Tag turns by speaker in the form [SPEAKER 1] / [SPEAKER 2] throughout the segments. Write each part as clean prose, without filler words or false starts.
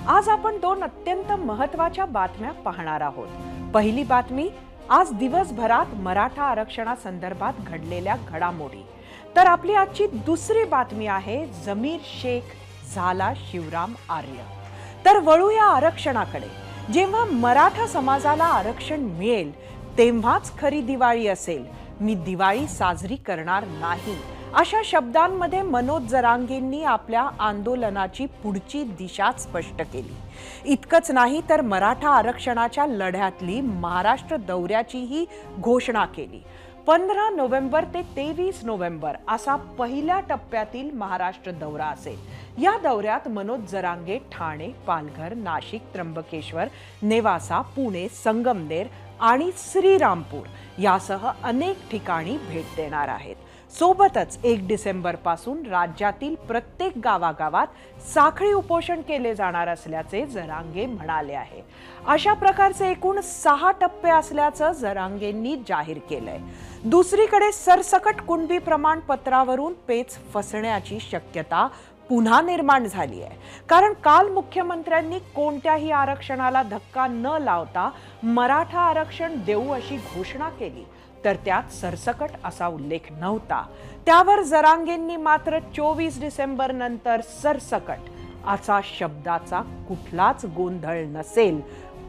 [SPEAKER 1] आज आपण दोन अत्यंत महत्त्वाच्या बातम्या पाहणार आहोत। पहिली बातमी, आज दिवसभरात मराठा आरक्षणासंदर्भात घडलेल्या घडामोडी। तर आपली आजची दुसरी बातमी आहे, जमीर शेख झाला शिवराम आर्य। तर वळूया आरक्षणाकडे। जेव्हा मराठा समाजाला आरक्षण मिळेल तेव्हाच खरी दिवाळी असेल, मी दिवाळी साजरी करणार नाही, अशा शब्दांमध्ये मनोज जरांगेंनी आपल्या आंदोलनाची पुढची दिशा स्पष्ट केली। इतकंच नाही तर मराठा आरक्षणाच्या लढ्यातली महाराष्ट्र दौऱ्याचीही घोषणा केली। 15 नोव्हेंबर ते 23 नोव्हेंबर असा पहिल्या टप्प्यातील महाराष्ट्र दौरा असेल। या दौऱ्यात मनोज जरांगे ठाणे, पालघर, नाशिक, त्र्यंबकेश्वर, नेवासा, पुणे, संगमनेर आणि श्रीरामपूर यासह अनेक ठिकाणी भेट देणार आहेत। सोबतच 1 डिसेंबर पासून राज्यातील प्रत्येक गावागावात साखळी उपोषण केले जाणार असल्याचे जरांगे म्हणाले आहे। अशा प्रकारचे एकूण 6 टप्पे असल्याचं जरांगेंनी जाहीर केलंय। दुसरीकडे सरसकट कुणबी प्रमाणपत्रावरून पेच फसण्याची शक्यता पुन्हा निर्माण झाली आहे। कारण काल मुख्यमंत्र्यांनी कोणत्याही आरक्षणाला धक्का न लावता मराठा आरक्षण देऊ अशी घोषणा केली, तर त्यात सरसकट असा उल्लेख नव्हता। त्यावर जरांगेंनी मात्र 24 डिसेंबर नंतर सरसकट असा शब्दाचा कुठलाच गोंधळ नसेल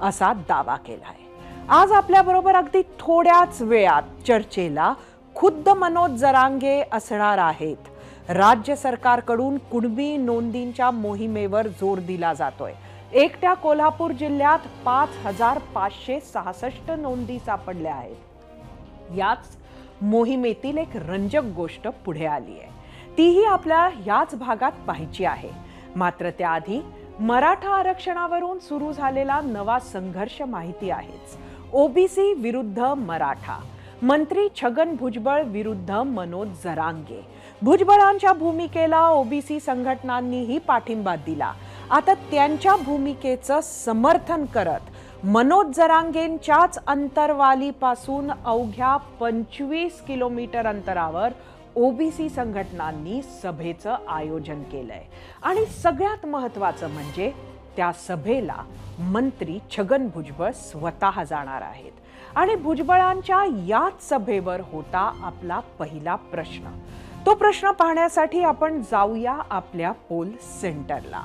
[SPEAKER 1] असा दावा केलाय। आज आपल्याबरोबर अगदी थोड्याच वेळात चर्चेला खुद्द मनोज जरांगे असणार आहेत। राज्य सरकारकडून कुणबी नोंदींच्या मोहिमेवर जोर दिला जातोय। एकट्या कोल्हापूर जिल्ह्यात 5566 नोंदी सापडल्या आहेत। याच मोहिमेतील एक रंजक गोष्ट पुढे आली आहे, तीही आपल्या याच भागात पाहायची आहे। मात्र त्याआधी मराठा आरक्षणावरून सुरू झालेला नवा संघर्ष माहिती आहेच। ओबीसी विरुद्ध मराठा, मंत्री छगन भुजबळ विरुद्ध मनोज जरांगे। भुजबळांच्या भूमिकेला ओबीसी संघटनांनीही पाठिंबा दिला। आता त्यांच्या भूमिकेचं समर्थन करत मनोज जरांगेंच्याच अंतरवालीपासून अवघ्या 25 किलोमीटर अंतरावर ओबीसी संघटनांनी सभेचं आयोजन केलंय। आणि सगळ्यात महत्त्वाचं म्हणजे त्या सभेला मंत्री छगन भुजबळ स्वतः जाणार आहेत। आणि भुजबळांच्या याच सभेवर होता आपला पहिला प्रश्न। तो प्रश्न पाहण्यासाठी आपण जाऊया आपल्या पोल सेंटरला।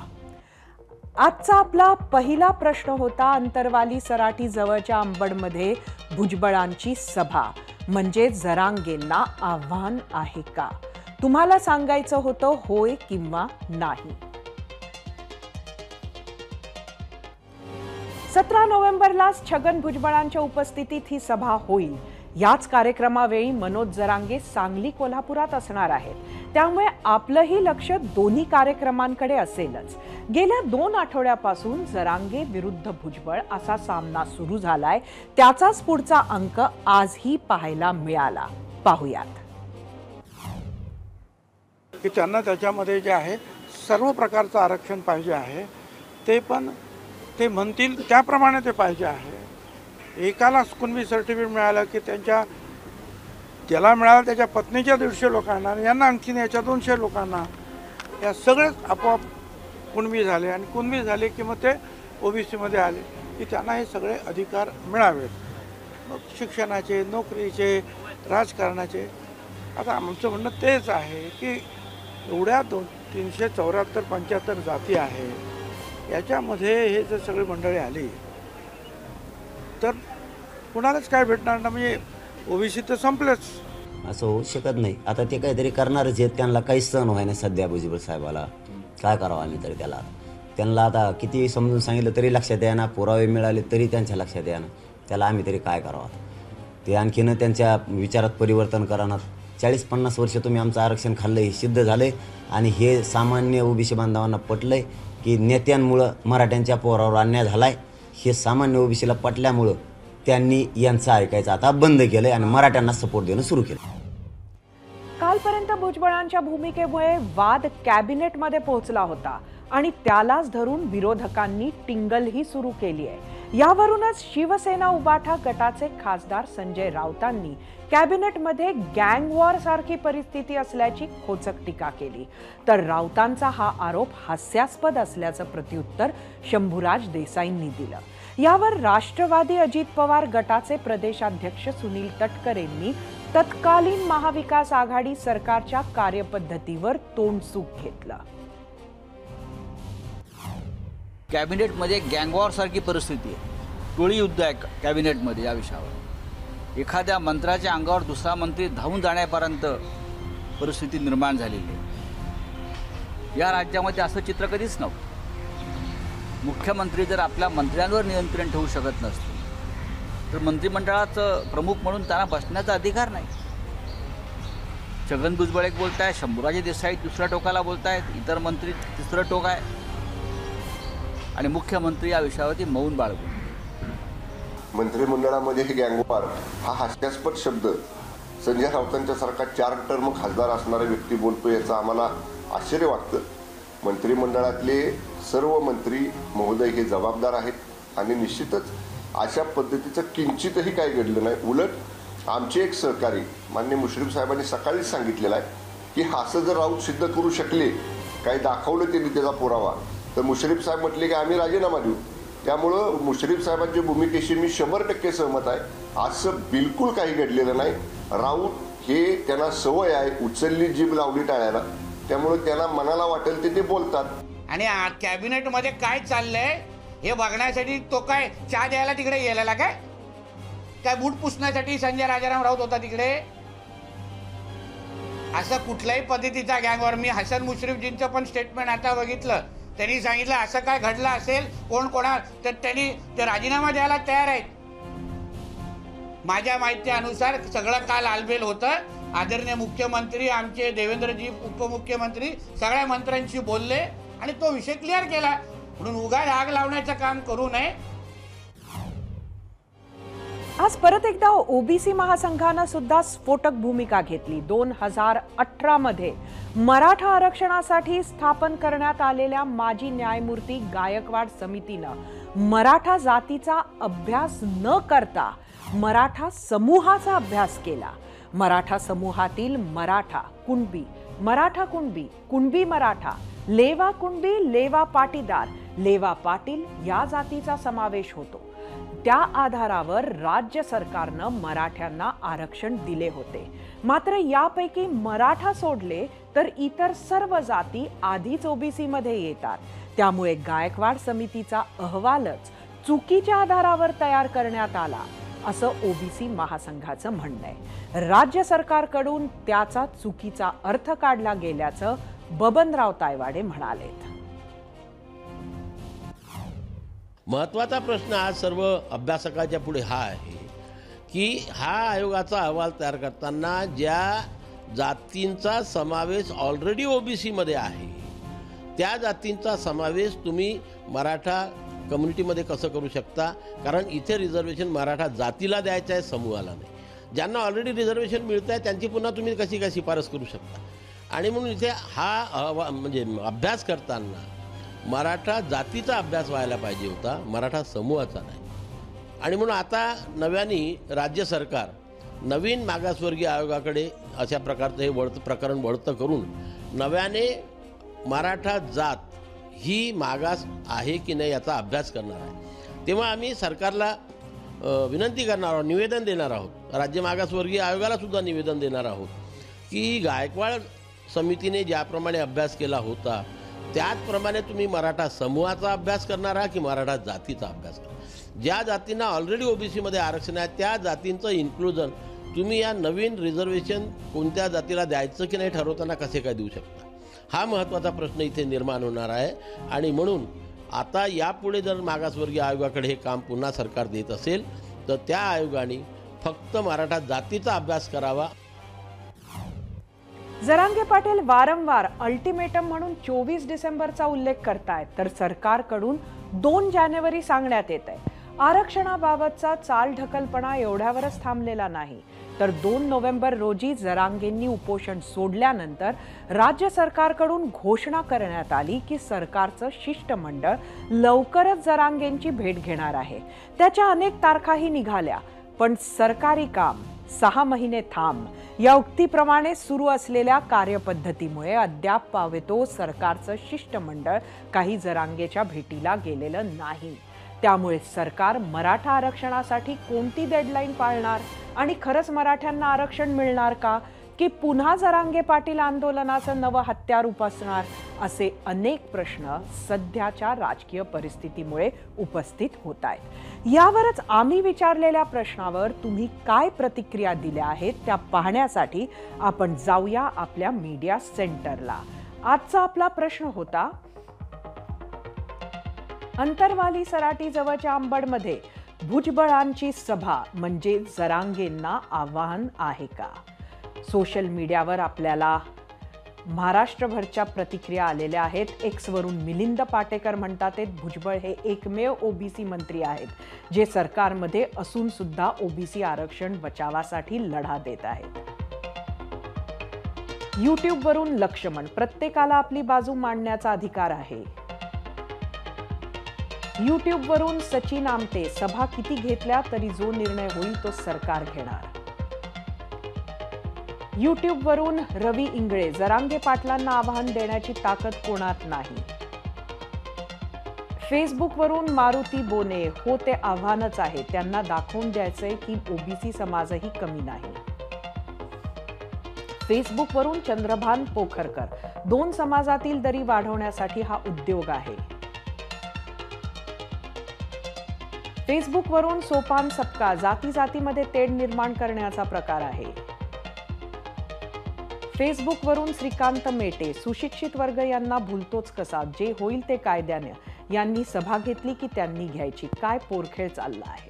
[SPEAKER 1] आजचा आपला पहिला प्रश्न होता, अंतरवाली सराटी जवळच्या अंबडमध्ये भुजबळांची सभा म्हणजे जरांगेंना आव्हान आहे का? तुम्हाला सांगायचं होतं होय किंवा नाही। 17 नोव्हेंबरलाच छगन भुजबळांच्या उपस्थितीत ही सभा होईल। याच कार्यक्रमावेळी मनोज जरांगे सांगली, कोल्हापुरात असणार आहेत। त्यामुळे आपलंही लक्ष दोन्ही कार्यक्रमांकडे असेलच। गेल्या 2 आठवड्यापासून जरांगे विरुद्ध भुजबळ असा सामना सुरू झालाय। त्याचाच पुढचा अंक आजही पाहायला मिळाला। पाहूयात
[SPEAKER 2] की त्यांना त्याच्यामध्ये जे आहे सर्व प्रकारचं आरक्षण पाहिजे आहे, ते पण ते म्हणतील त्याप्रमाणे ते पाहिजे आहे। एकाला कुणबी सर्टिफिकेट मिळालं की त्याला मिळालं त्याच्या पत्नीच्या 150 लोकांना, यांना आणखीन याच्या 200 लोकांना, या सगळेच आपोआप कुणबी झाले। आणि कुणबी झाले की मग ते ओबीसीमध्ये आले की त्यांना हे सगळे अधिकार मिळावेत, मग शिक्षणाचे, नोकरीचे, राजकारणाचे। आता आमचं म्हणणं तेच आहे की एवढ्या 374-75 जाती आहे, याच्यामध्ये हे जर सगळी मंडळी आली तर कुणालाच काय भेटणार ना, म्हणजे ओबीसी तर संपलेच।
[SPEAKER 3] असं होऊ शकत नाही। आता ते काहीतरी करणारच आहेत, त्यांना काही सहन व्हाय नाही सध्या भुजबळ साहेबाला। काय करावं आम्ही तरी त्यांना आता किती समजून सांगितलं तरी लक्षात येईना, पुरावे मिळाले तरी त्यांच्या लक्षात येईना, त्याला आम्ही तरी काय करावं? ते आणखीन त्यांच्या विचारात परिवर्तन करणार। 40-50 वर्ष तुम्ही आमचं आरक्षण खाल्लं, हे सिद्ध झालंय। आणि हे सामान्य ओबीसी बांधवांना पटलंय की नेत्यांमुळं मराठ्यांच्या पोरावर अन्याय झालाय। हे सामान्य ओबीसीला पटल्यामुळं त्यांनी यांचं ऐकायचं आता बंद केलंय आणि मराठ्यांना सपोर्ट देणं सुरू केलं।
[SPEAKER 1] कालपर्यंत भुजबळांच्या भूमिकेमुळे वाद कॅबिनेटमध्ये पोहोचला होता आणि त्यालाच धरून विरोधकांनी टिंगलही सुरू केली आहे। यावरूनच शिवसेना उबाठा गटाचे खासदार संजय राऊतांनी कॅबिनेटमध्ये गँग वॉर सारखी परिस्थिती असल्याची खोचक टीका केली. तर राऊतांचा हा आरोप हास्यास्पद असल्याचं प्रत्युत्तर शंभूराज देसाईंनी दिलं. यावर राष्ट्रवादी अजित पवार गटाचे प्रदेशाध्यक्ष सुनील तटकरेंनी तत्कालीन महाविकास आघाडी सरकारच्या कार्यपद्धतीवर तोंडसूक घेतलं.
[SPEAKER 4] कॅबिनेटमध्ये गँगवॉर सारखी परिस्थिती आहे, टोळी युद्ध आहे कॅबिनेटमध्ये. या विषयावर एखाद्या मंत्र्याच्या अंगावर दुसरा मंत्री धावून जाण्यापर्यंत परिस्थिती निर्माण झालेली आहे. या राज्यामध्ये असं चित्र कधीच नव्हतं. मुख्यमंत्री जर आपल्या मंत्र्यांवर नियंत्रण ठेवू शकत नसतील तर मंत्रिमंडळाचं प्रमुख म्हणून त्यांना बसण्याचा अधिकार नाही. छगन भुजबळ एक बोलताय, शंभूराजे देसाई दुसऱ्या टोकाला बोलतायत, इतर मंत्री तिसरं टोक आहे आणि मुख्यमंत्री या विषयावरती मौन बाळगून.
[SPEAKER 5] मंत्रिमंडळामध्ये हे गँगवॉर हा हास्यास्पद शब्द संजय राऊतांच्या सारखा 4 टर्म खासदार असणारा व्यक्ती बोलतो याचं आम्हाला आश्चर्य वाटतं. मंत्रिमंडळातले सर्व मंत्री महोदय हे जबाबदार आहेत आणि निश्चितच अशा पद्धतीचं किंचितही काही घडलं नाही. उलट आमचे एक सहकारी माननीय मुश्रीफ साहेबांनी सकाळीच सांगितलेलं आहे की असं जर राऊत सिद्ध करू शकले, काही दाखवलं त्यांनी त्याचा पुरावा, तर मुश्रीफ साहेब म्हटले की आम्ही राजीनामा देऊ. त्यामुळं मुश्रीफ साहेबांच्या भूमिकेशी मी 100% सहमत आहे. असं बिलकुल काही घडलेलं नाही. राऊत हे त्यांना सवय आहे, उचलली जीभ लावली टाळ्याला, त्यामुळे त्यांना मनाला वाटेल ते बोलतात.
[SPEAKER 6] आणि कॅबिनेटमध्ये काय चाललंय हे बघण्यासाठी तो काय चहा द्यायला तिकडे गेलेला काय बूट पुसण्यासाठी संजय राजाराम राऊत होता तिकडे? असं कुठल्याही पद्धतीचा गँगवॉर. मी हसन मुश्रीफजींचं पण स्टेटमेंट आता बघितलं, त्यांनी सांगितलं असं काय घडलं असेल कोणा तर त्यांनी ते राजीनामा द्यायला तयार आहेत. माझ्या माहितीनुसार सगळं काल आलबेल होतं. आदरणीय मुख्यमंत्री, आमचे देवेंद्रजी उपमुख्यमंत्री सगळ्या मंत्र्यांशी बोलले आणि तो विषय क्लिअर केला. म्हणून उगाच आग लावण्याचं काम करू नये.
[SPEAKER 1] आज परत एकदा ओबीसी महासंघानं सुद्धा स्फोटक भूमिका घेतली. 2018 मध्ये मराठा आरक्षणासाठी स्थापन करण्यात आलेल्या माजी न्यायमूर्ती गायकवाड समितीनं मराठा जातीचा अभ्यास न करता मराठा समूहाचा अभ्यास केला. मराठा समूहातील मराठा कुणबी, मराठा कुणबी, कुणबी मराठा, लेवा कुणबी, लेवा पाटीदार, लेवा पाटील या जातीचा समावेश होतो. त्या आधारावर राज्य सरकारनं मराठ्यांना आरक्षण दिले होते. मात्र यापैकी मराठा सोडले तर इतर सर्व जाती आधीच ओबीसी मध्ये येतात. त्यामुळे गायकवाड समितीचा अहवालच चुकीच्या आधारावर तयार करण्यात आला असं ओबीसी महासंघाचं म्हणणं आहे. राज्य सरकारकडून त्याचा चुकीचा अर्थ काढला गेल्याचं बबनराव तायवाडे म्हणालेत.
[SPEAKER 7] महत्त्वाचा प्रश्न आज सर्व अभ्यासकाच्या पुढे हा आहे की हा आयोगाचा अहवाल तयार करताना ज्या जातींचा समावेश ऑलरेडी ओबीसीमध्ये आहे त्या जातींचा समावेश तुम्ही मराठा कम्युनिटीमध्ये कसं करू शकता? कारण इथे रिझर्वेशन मराठा जातीला द्यायचं आहे, समूहाला नाही. ज्यांना ऑलरेडी रिझर्वेशन मिळतं आहे त्यांची पुन्हा तुम्ही कशी काय शिफारस करू शकता? आणि म्हणून इथे हा म्हणजे अभ्यास करताना मराठा जातीचा अभ्यास व्हायला पाहिजे होता, मराठा समूहाचा नाही. आणि म्हणून आता नव्याने राज्य सरकार नवीन मागासवर्गीय आयोगाकडे अशा प्रकारचं हे प्रकरण वळतं करून नव्याने मराठा जात ही मागास आहे की नाही याचा अभ्यास करणार आहे. तेव्हा आम्ही सरकारला विनंती करणार आहोत, निवेदन देणार आहोत, राज्य मागासवर्गीय आयोगाला सुद्धा निवेदन देणार आहोत की गायकवाड समितीने ज्याप्रमाणे अभ्यास केला होता त्याचप्रमाणे तुम्ही मराठा समूहाचा अभ्यास करणार आहात की मराठा जातीचा अभ्यास करणार? ज्या जातींना ऑलरेडी ओबीसीमध्ये आरक्षण आहे त्या जातींचं इन्क्लुजन तुम्ही या नवीन रिझर्वेशन कोणत्या जातीला द्यायचं की नाही ठरवताना कसे काय देऊ शकता? हा महत्त्वाचा प्रश्न इथे निर्माण होणार आहे. आणि म्हणून आता यापुढे जर मागासवर्गीय आयोगाकडे हे काम पुन्हा सरकार देत असेल तर त्या आयोगाने फक्त मराठा जातीचा अभ्यास करावा.
[SPEAKER 1] जरांगे पाटील वारंवार अल्टिमेटम म्हणून 24 डिसेंबरचा उल्लेख करतायत, तर सरकारकडून 2 जानेवारी सांगण्यात येत आहे. आरक्षणाबाबतचा चालढकलपणा एवढ्यावरच थांबलेला नाही. तर 2 नोव्हेंबर रोजी जरांगेंनी उपोषण सोडल्यानंतर राज्य सरकारकडून घोषणा करण्यात आली की सरकारचं शिष्टमंडळ लवकरच जरांगेंची भेट घेणार आहे. त्याच्या अनेक तारखाही निघाल्या, पण सरकारी काम 6 महिने थांब या उक्तीप्रमाणे सुरू असलेल्या कार्यपद्धतीमुळे अद्याप पावेतो सरकारचं शिष्टमंडळ काही जरांगेच्या भेटीला गेलेलं नाही. त्यामुळे सरकार मराठा आरक्षणासाठी कोणती डेडलाईन पाळणार आणि खरंच मराठ्यांना आरक्षण मिळणार का, की पुन्हा जरांगे पाटील आंदोलनाचं नवं हत्यार उपसणार, असे अनेक प्रश्न सध्याच्या राजकीय परिस्थितीमुळे उपस्थित होत आहेत. यावरच आम्ही विचारलेल्या प्रश्नावर तुम्ही काय प्रतिक्रिया दिल्या आहेत त्या पाहण्यासाठी आपण जाऊया आपल्या मीडिया सेंटरला. आजचा आपला प्रश्न होता, अंतरवाली सराटी जवळच्या अंबडमध्ये भुजबळांची सभा म्हणजे जरांगेंना आव्हान आहे का? सोशल मीडियावर आपल्याला महाराष्ट्रभरच्या प्रतिक्रिया आलेल्या आहेत. एक्सवरून मिलिंद पाटेकर म्हणतात, भुजबळ हे एकमेव ओबीसी मंत्री आहेत जे सरकारमध्ये असून सुद्धा ओबीसी आरक्षण बचावासाठी लढा देत आहेत. यूट्यूबवरून लक्ष्मण, प्रत्येकाला आपली बाजू मांडण्याचा अधिकार आहे. यूट्यूबवरून सचिन आमटे, सभा किती घेतल्या तरी जो निर्णय होईल तो सरकार घेणार. यूट्यूबवरून रवी इंगळे, जरांगे पाटलांना आव्हान देण्याची ताकद कोणात नाही. फेसबुकवरून मारुती बोने, हो ते आव्हानच आहे, त्यांना दाखवून द्यायचंय की ओबीसी समाजही कमी नाही. फेसबुकवरून चंद्रभान पोखरकर, 2 समाजातील दरी वाढवण्यासाठी हा उद्योग आहे. फेसबुकवरून सोपान सपका, जाती जातीमध्ये तेढ निर्माण करण्याचा प्रकार आहे. फेसबुकवरून श्रीकांत मेटे, सुशिक्षित वर्ग यांना भुलतोच कसा, जे होईल ते कायद्याने, यांनी सभा घेतली की त्यांनी घ्यायची, काय पोरखेळ चालला आहे.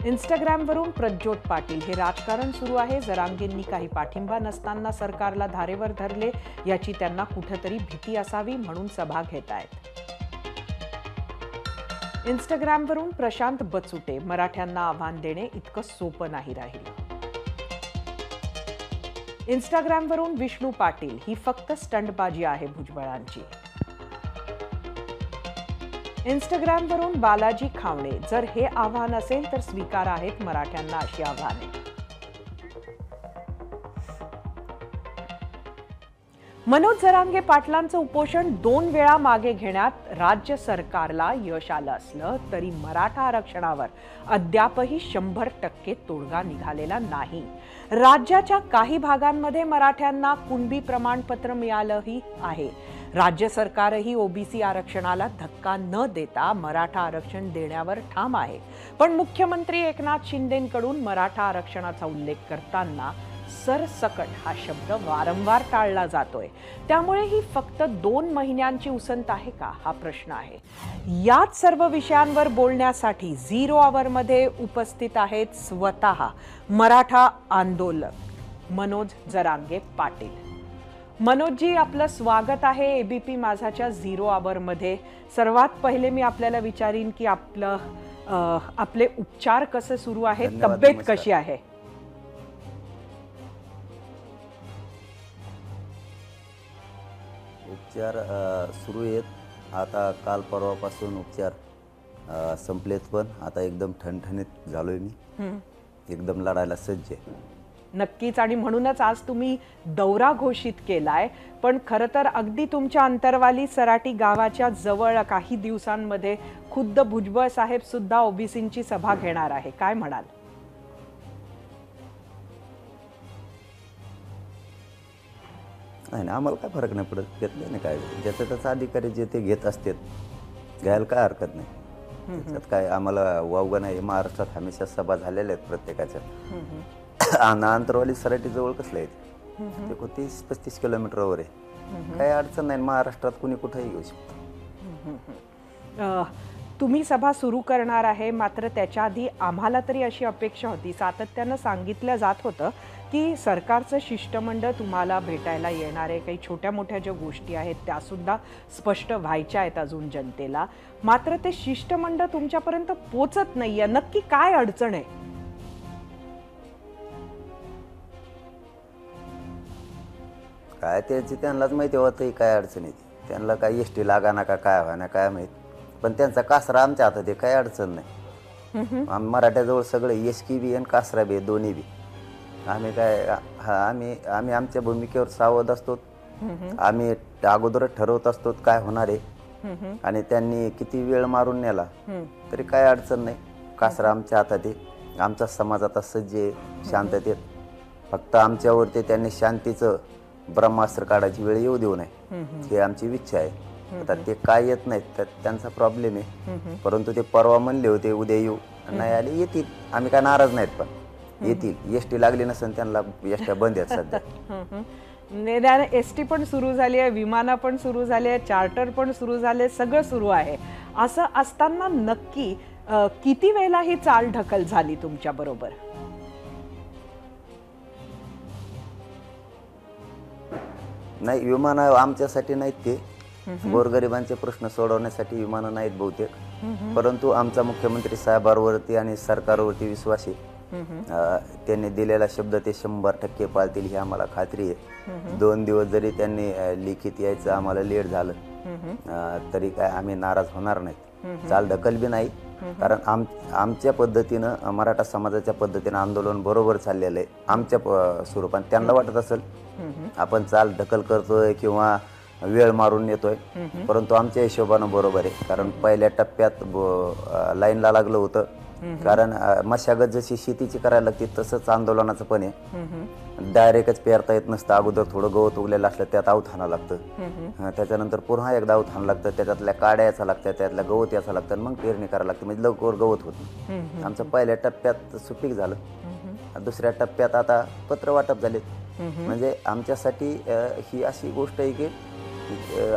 [SPEAKER 1] इंस्टाग्रामवरून प्रज्योत पाटील, हे राजकारण सुरू आहे, जरांगेंनी काही पाठिंबा नसताना सरकारला धारेवर धरले, याची त्यांना कुठेतरी भीती असावी म्हणून सभा घेत आहेत. इंस्टाग्रामवरून प्रशांत बचुटे, मराठ्यांना आव्हान देणे इतकं सोपं नाही राहिलं. इंस्टाग्रामवरून विष्णू पाटील, ही फक्त स्टंटबाजी आहे भुजबळांची. इंस्टाग्रामवरून बालाजी खावणे, जर हे आव्हान असेल तर स्वीकार आहेत मराठ्यांना अशी आव्हाने. मनोज जरांगे पाटलांचं उपोषण 2 वेळा मागे घेण्यात राज्य सरकारला यश आलं असलं तरी मराठा आरक्षणावर अद्यापही 100% तोडगा निघालेला नाही. राज्याच्या काही भागांमध्ये मराठ्यांना कुणबी प्रमाणपत्र मिळालंही आहे. राज्य सरकारही ओबीसी आरक्षणाला धक्का न देता मराठा आरक्षण देण्यावर ठाम आहे. पण मुख्यमंत्री एकनाथ शिंदेंकडून मराठा आरक्षणाचा उल्लेख करताना सरसकट हा शब्द वारंवार टाळला जातोय. त्यामुळे ही फक्त 2 महिन्यांची उसंत आहे का, हा प्रश्न आहे. याच सर्व विषयांवर बोलण्यासाठी 0 आवरमध्ये उपस्थित आहेत स्वतः मराठा आंदोलक मनोज जरांगे पाटील. मनोजजी, आपलं स्वागत आहे एबीपी माझाच्या 0 आवरमध्ये. सर्वात पहिले मी आपल्याला विचारीन की आपले उपचार कसे सुरू आहेत, तब्येत कशी आहे?
[SPEAKER 3] उपचार सुरू आहेत. आता काल परवापासून उपचार संपलेत, पण आता एकदम ठणठणीत झालोय मी, एकदम लढायला सज्ज आहे.
[SPEAKER 1] नक्कीच, आणि म्हणूनच आज तुम्ही दौरा घोषित केलाय. पण खरं तर अगदी तुमच्या अंतरवाली सराटी गावाच्या जवळ काही दिवसांमध्ये खुद्द भुजबळ साहेब सुद्धा ओबीसींची सभा घेणार आहे, काय म्हणाल?
[SPEAKER 3] नाही, आम्हाला काय फरक नाही पडत, घेतलं नाही काय, ज्याचं त्याचा अधिकारी जे ते घेत असतात, घ्यायला काय हरकत नाही. त्याच्यात काय आम्हाला वावगा नाही. महाराष्ट्रात हमेशा सभा झालेल्या आहेत प्रत्येकाच्या. अंतरवाली सराटी जवळ कसलं आहे, ते 30-35 किलोमीटरवर आहे, काही अडचण नाही. महाराष्ट्रात कुणी कुठेही येऊ शकतो.
[SPEAKER 1] तुम्ही सभा सुरू करणार आहे, मात्र त्याच्या आधी आम्हाला तरी अशी अपेक्षा होती, सातत्यानं सांगितलं जात होतं की सरकारचं शिष्टमंडळ तुम्हाला भेटायला येणार आहे, काही छोट्या मोठ्या ज्या गोष्टी आहेत त्यासुद्धा स्पष्ट व्हायच्या आहेत अजून जनतेला, मात्र ते शिष्टमंडळ तुमच्यापर्यंत पोचत नाहीये. नक्की काय अडचण आहे?
[SPEAKER 3] काय त्याची त्यांनाच माहिती होतं काय अडचण येते. त्यांना काय एस टी लागा ना का काय व्हा ना काय माहीत, पण त्यांचा कासरा आमच्या हातात आहे, काय अडचण नाही. आम्ही मराठ्याजवळ सगळे एसकी बी आणि कासरा बी दोन्ही बी. आम्ही काय आम्ही आमच्या भूमिकेवर सावध असतो. आम्ही अगोदरच ठरवत असतो काय होणार आहे, आणि त्यांनी किती वेळ मारून नेला तरी काय अडचण नाही. कासरा आमच्या हातात आहे, आमचा समाज आता सज्ज आहे शांततेत. फक्त आमच्यावरती त्यांनी शांतीचं ब्रह्मास्त्र काढायची वेळ येऊ देऊ नये ही आमची इच्छा आहे. आता ते काय येत नाहीत तर त्यांचा प्रॉब्लेम आहे, परंतु ते परवा म्हणले होते उद्या येऊ, नाही आले येतील. आम्ही काय नाराज नाहीत, पण येतील. एस टी लागली नसेल त्यांना, एसट्या बंद आहेत सध्या.
[SPEAKER 1] निदान एस टी पण सुरू झाली आहे, विमानं पण सुरू झाली आहे, चार्टर पण सुरू झाले, सगळं सुरू आहे. असं असताना नक्की किती वेळेला ही चाल ढकल झाली तुमच्या बरोबर?
[SPEAKER 3] नाही, विमानं आमच्यासाठी नाहीत, ते गोरगरिबांचे प्रश्न सोडवण्यासाठी विमानं नाहीत बहुतेक. परंतु आमचा मुख्यमंत्री साहेबांवरती आणि सरकारवरती विश्वास आहे. त्यांनी दिलेला शब्द ते 100% पाळतील ही आम्हाला खात्री आहे. 2 दिवस जरी त्यांनी लिखित यायचं आम्हाला लेट झालं तरी काय आम्ही नाराज होणार नाहीत. चाल ढकल बी नाही, कारण आमच्या पद्धतीनं मराठा समाजाच्या पद्धतीनं आंदोलन बरोबर चाललेलं आहे आमच्या स्वरूपात. त्यांना वाटत असेल आपण चाल ढकल करतोय किंवा वेळ मारून येतोय, परंतु आमच्या हिशोबानं बरोबर आहे. कारण पहिल्या टप्प्यात लाईनला लागलं होतं, कारण मशागत जशी शेतीची करायला लागते तसंच आंदोलनाचं पण आहे. डायरेक्टच पेरता येत नसतं, अगोदर थोडं गवत उगलेलं असलं त्यात आऊत हाणं लागतं, त्याच्यानंतर पुन्हा एकदा आऊत हाणं लागतं, त्याच्यातल्या काड्या याचा लागतात, त्यातल्या गवत याचा लागतं, मग पेरणी करायला लागते, म्हणजे लवकर गवत होत नाही. आमचं पहिल्या टप्प्यात सुपीक झालं, दुसऱ्या टप्प्यात आता पत्र वाटप झाले. म्हणजे आमच्यासाठी ही अशी गोष्ट आहे की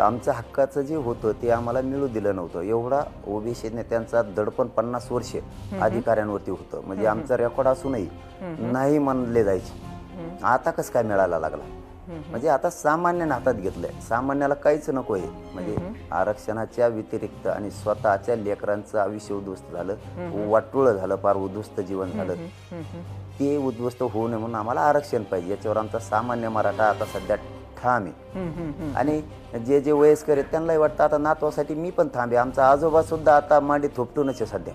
[SPEAKER 3] आमच्या हक्काचं जे होतं ते आम्हाला मिळू दिलं नव्हतं. एवढा ओबीसी नेत्यांचा दडपण 50 वर्ष अधिकाऱ्यांवरती होतं, म्हणजे आमचा रेकॉर्ड असूनही नाही म्हणले जायचे. आता कसं काय मिळायला लागला, म्हणजे आता सामान्याने हातात घेतलंय. सामान्याला काहीच नको आहे, म्हणजे आरक्षणाच्या व्यतिरिक्त आणि स्वतःच्या लेकरांचं आयुष्य उद्ध्वस्त झालं, वाटोळं झालं, फार उद्ध्वस्त जीवन झालं. ते उद्ध्वस्त होऊ नये म्हणून आम्हाला आरक्षण पाहिजे, याच्यावर आमचा सामान्य मराठा आता सध्या ठाम आहे. आणि जे जे वयस्कर आहेत त्यांनाही वाटतं आता नातवासाठी मी पण थांबे. आमचा आजोबा सुद्धा आता मांडी थोपटूनच आहे सध्या.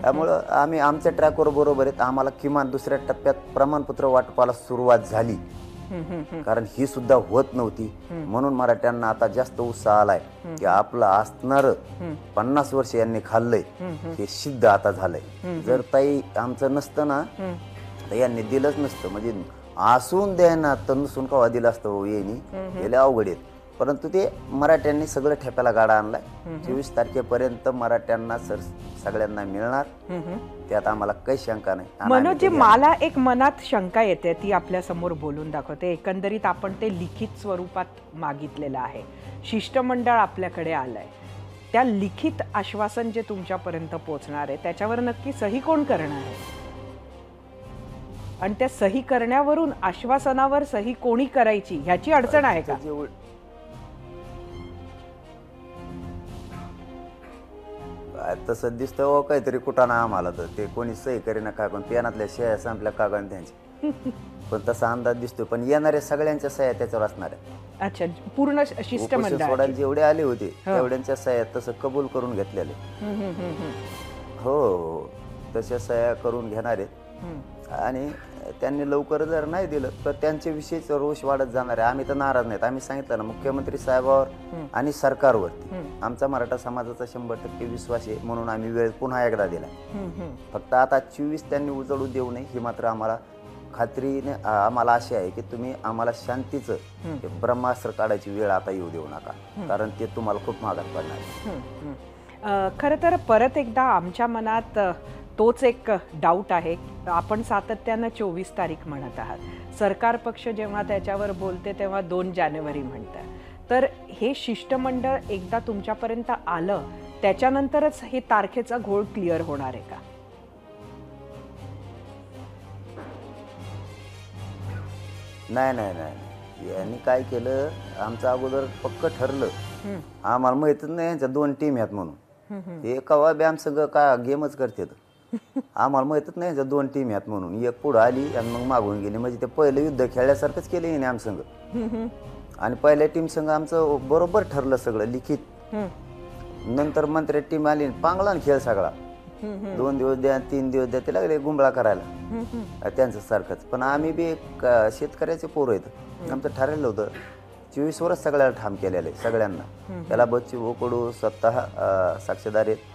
[SPEAKER 3] त्यामुळं आम्ही आमच्या ट्रॅकवर बरोबर आहेत. आम्हाला किमान दुसऱ्या टप्प्यात प्रमाणपत्र वाटपाला सुरुवात झाली, कारण ही सुद्धा होत नव्हती. म्हणून मराठ्यांना आता जास्त उत्साह आलाय की आपलं असणार 50 वर्ष यांनी खाल्लंय हे सिद्ध आता झालंय. जर ताई आमचं नसतं ना तर यांनी दिलंच नसतं, म्हणजे असून द्यायना तर नसून कवा दिलं असतं हो येणी, गेले अवघड आहेत. परंतु ते मराठ्यांनी सगळं ठेप्याला गाडा आणलाय. 24 तारखेपर्यंत मराठ्यांना सगळ्यांना मिळणार, त्यात आम्हाला काही शंका नाही.
[SPEAKER 1] मनोज, मला एक मनात शंका येते, ती आपल्या समोर बोलून दाखवते. एकंदरीत आपण ते लिखित स्वरूपात मागितलेलं आहे, शिष्टमंडळ आपल्याकडे आलंय, त्या लिखित आश्वासन जे तुमच्यापर्यंत पोहोचणार आहे त्याच्यावर नक्की सही कोण करणार आहे? आणि त्या सही करण्यावरून आश्वासनावर सही कोणी करायची ह्याची अडचण आहे का?
[SPEAKER 3] तसं दिसतं हो काहीतरी कुठाना आम्हाला, तर ते कोणी सही करीना काय, पण पेनातल्या सह्या संपल्या कागद त्यांची, पण तसा अंदाज दिसतोय. पण येणाऱ्या सगळ्यांच्या सह्या त्याच्यावर असणार आहे.
[SPEAKER 1] अच्छा, पूर्ण शिष्टमंडळ
[SPEAKER 3] सोडायला जेवढे आले होते तेवढ्यांच्या सह्या तसं कबूल करून घेतलेले. हो, तशा सह्या करून घेणार आहेत. आणि त्यांनी लवकर जर नाही दिलं तर त्यांच्याविषयीच रोष वाढत जाणार आहे. आम्ही तर नाराज नाहीत. आम्ही सांगितलं ना, मुख्यमंत्री साहेबावर आणि सरकारवरती आमचा मराठा समाजाचा 100% विश्वास आहे, म्हणून आम्ही वेळ पुन्हा एकदा दिला. फक्त आता 24 त्यांनी उजळू देऊ नये ही मात्र आम्हाला खात्रीने आम्हाला अशी आहे की तुम्ही आम्हाला शांतीचं ब्रह्मास्त्र काढायची वेळ आता येऊ देऊ नका, कारण ते तुम्हाला खूप महागात पडणार आहे.
[SPEAKER 1] खरं तर परत एकदा आमच्या मनात तोच एक डाऊट आहे. आपण सातत्यानं 24 तारीख म्हणत आहात, सरकार पक्ष जेव्हा त्याच्यावर बोलते तेव्हा 2 जानेवारी म्हणतात. तर हे शिष्टमंडळ एकदा तुमच्यापर्यंत आलं त्याच्यानंतरच हे तारखेचा घोळ क्लिअर होणार आहे का?
[SPEAKER 3] नाही नाही नाही, यांनी काय केलं, आमचं अगोदर पक्क ठरलं, आम्हाला माहितच नाही यांच्या 2 टीम आहेत म्हणून. हे कवा बॅम सगळं का गेमच करतात. आम्हाला माहीतच नाही 2 टीम आहेत म्हणून. एक पुढं आली आणि मग मागून गेली. म्हणजे ते पहिलं युद्ध खेळल्यासारखंच केलं हिने आमसंग. आणि पहिल्या टीम संघ आमचं बरोबर ठरलं सगळं लिखित. नंतर मंत्री टीम आली, पांगला खेळ सगळा. 2 दिवस द्या 3 दिवस द्या ते लागले गुंबळा करायला त्यांचं सारखंच. पण आम्ही बी शेतकऱ्याचे पोरं आहेत. आमचं ठरलेलं होतं 24 वर्ष सगळ्याला ठाम केलेलं आहे सगळ्यांना. त्याला बच्चू कडू स्वतः साक्षीदार आहेत.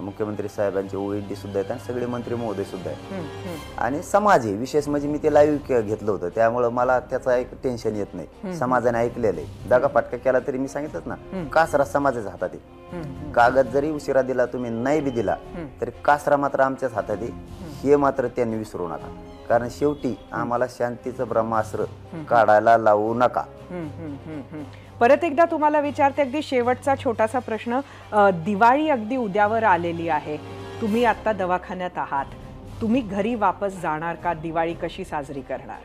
[SPEAKER 3] मुख्यमंत्री साहेबांचे OED सुद्धा आहेत आणि सगळे मंत्री महोदय सुद्धा आहेत. आणि समाज आहे विशेष म्हणजे मी ते लाईव्ह घेतलं होतं त्यामुळं मला त्याचा एक टेन्शन येत नाही. समाजाने ऐकलेलं आहे. जागा फाटका केला तरी मी सांगितलंच ना, कासरा समाजाच्या हातात आहे. कागद जरी उशिरा दिला तुम्ही नाही बी दिला तरी कासरा मात्र आमच्याच हातात आहे. हे मात्र त्यांनी विसरू नका. कारण शेवटी आम्हाला शांतीचं ब्रह्मास्त्र काढायला लावू नका.
[SPEAKER 1] परत एकदा तुम्हाला विचारते, अगदी शेवटचा छोटासा प्रश्न. दिवाळी अगदी उद्यावर आलेली आहे. तुम्ही आता दवाखान्यात आहात. तुम्ही घरी वापस जाणार का? दिवाळी कशी साजरी करणार?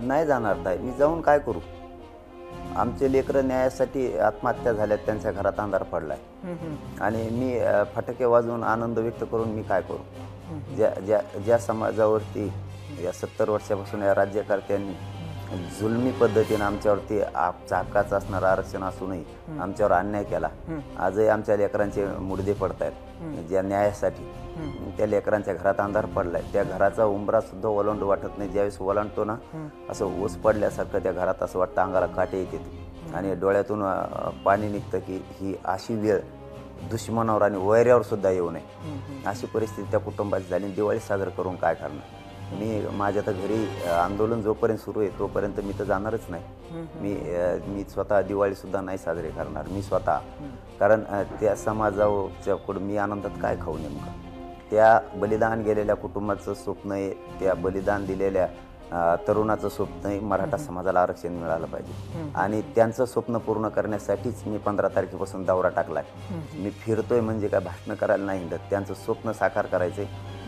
[SPEAKER 3] नाही जाणार ताई. मी जाऊन काय करू? आमचे लेकरं न्यायासाठी आत्महत्या झाल्यात, त्यांच्या घरात अंधार पडलाय. आणि मी फटाके वाजवून आनंद व्यक्त करून मी काय करू? ज्या समाजावरती या 70 वर्षापासून या राज्यकर्त्यांनी जुलमी पद्धतीने आमच्यावरती हक्काचं असणारं आरक्षण असूनही आमच्यावर अन्याय केला. आजही आमच्या लेकरांचे मुडदे पडत आहेत ज्या न्यायासाठी. त्या लेकरांच्या घरात अंधार पडलाय. त्या घराचा उंबरा सुद्धा ओलांडू वाटत नाही. ज्यावेळेस ओलांडतो ना असं ओस पडल्यासारखं त्या घरात असं वाटतं अंगाला काटे येते आणि डोळ्यातून पाणी निघतं की ही अशी वेळ दुश्मनावर आणि वैऱ्यावर सुद्धा येऊ नये. अशी परिस्थिती त्या कुटुंबाची झाली. दिवाळी साजरं करून काय करणार? मी माझ्या तर घरी आंदोलन जोपर्यंत सुरू आहे तोपर्यंत मी तर जाणारच नाही. मी स्वतः दिवाळी सुद्धा नाही साजरी करणार मी स्वतः. कारण त्या समाजाच्याकडून मी आनंदात काय खाऊ नेमकं? त्या बलिदान गेलेल्या कुटुंबाचं स्वप्न आहे, त्या बलिदान दिलेल्या तरुणाचं स्वप्न आहे मराठा समाजाला आरक्षण मिळालं पाहिजे. आणि त्यांचं स्वप्न पूर्ण करण्यासाठीच मी 15 तारखेपासून दौरा टाकलाय. मी फिरतोय म्हणजे काय भाषणं करायला नाही हिंडत. त्यांचं स्वप्न साकार करायचंय.